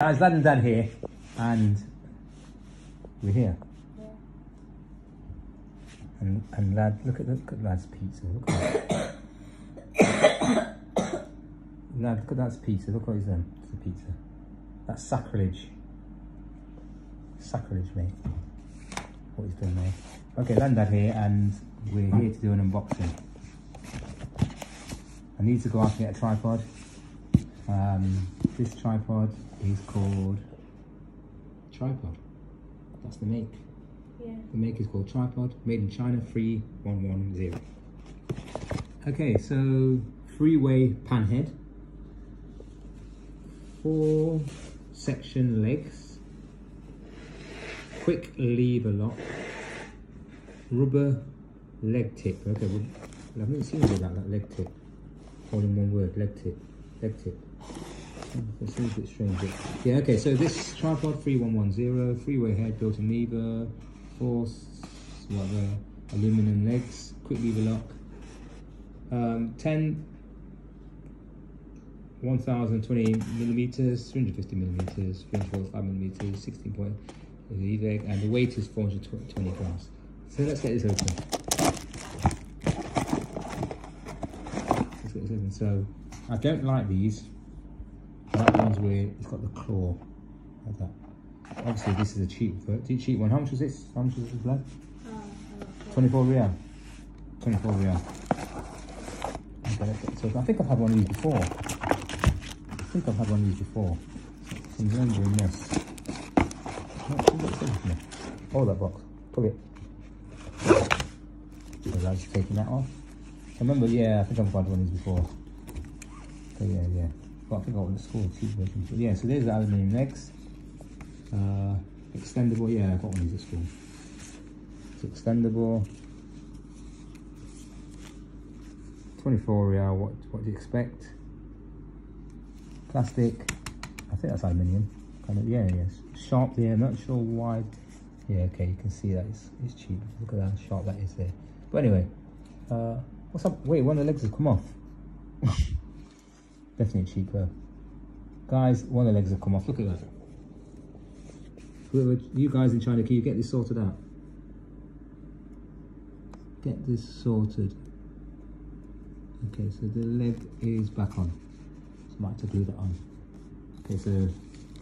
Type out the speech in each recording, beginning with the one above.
It's Lad and Dad here, and we're here. Yeah. And Lad, look at Lad's pizza. Look at that. Lad, look at Dad's pizza. Look what he's done to the pizza. That's sacrilege. Sacrilege, mate. What he's done there. Okay, Lad and Dad here, and we're here to do an unboxing. I need to go out and get a tripod. This tripod is called Tripod. That's the make. Yeah. The make is called Tripod, made in China, 3110. Okay, so three-way pan head, 4-section legs, quick lever lock, rubber leg tip. Okay, well, I haven't seen that leg tip. All in one word, leg tip. Leg tip. It seems a bit strange. But yeah, okay, so this tripod 3110, three-way head, built-in lever, aluminum legs, quick lever lock, 10 1020 millimeters, 350 millimeters, 345 millimeters, 16 point lever, and the weight is 420 grams. So let's get this open. Let's get this open. So I don't like these. That one's where it's got the claw, like that. Obviously, this is a cheap one. How much was this? How much was this, lad? 24 real. 24 real. Okay, so I think I've had one of these before. So I'm remembering this. Hold that box. Pull it. So that's taking that off. I remember, yeah, I think I've had one of these before. So yeah. Well, I think I got one at school, cheap version. But yeah, so there's the aluminium legs. Extendable, yeah, I got one of these at school. It's extendable. 24 real, what do you expect? Plastic, I think that's aluminium. Kind of, yeah. Sharp there, I'm not sure why. Yeah, okay, you can see that it's cheap. Look at how sharp that is there. But anyway, what's up? Wait, one of the legs has come off. Definitely cheaper. Guys, one of the legs have come off. Look at that. You guys in China, can you get this sorted out? Get this sorted. Okay, so the leg is back on. So I might have to glue that on. Okay, so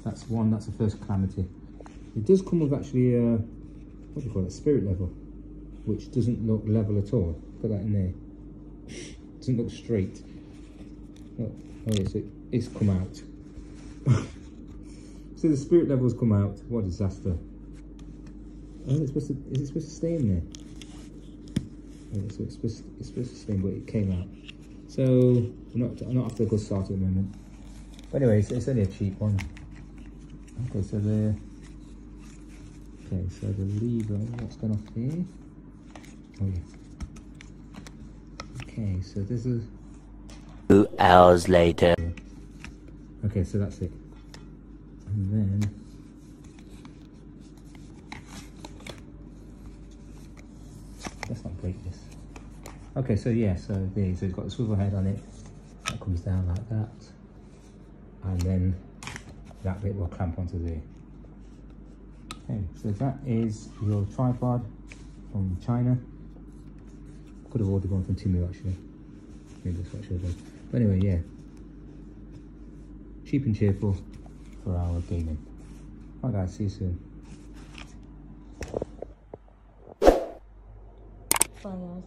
that's one. That's the first calamity. It does come with actually a, what do you call it, spirit level, which doesn't look level at all. Put that in there. Doesn't look straight. Look. Oh yes, it's come out. So the spirit level's come out. What a disaster. Oh, is it supposed to stay in there? Oh, so it's supposed to stay in, but it came out. So I'm not after a good start at the moment. But anyway, it's only a cheap one. Okay, so the lever, what's going off here? Oh yeah. Okay, so there's a 2 hours later. Okay, so that's it. And then let's not break this. Okay, so yeah, so it's got the swivel head on it. That comes down like that. And then that bit will clamp onto there. Okay, so that is your tripod from China. Could have ordered one from Temu actually. Maybe that's what I should have done. But anyway, yeah. Cheap and cheerful for our gaming. Right guys, see you soon. Bye guys.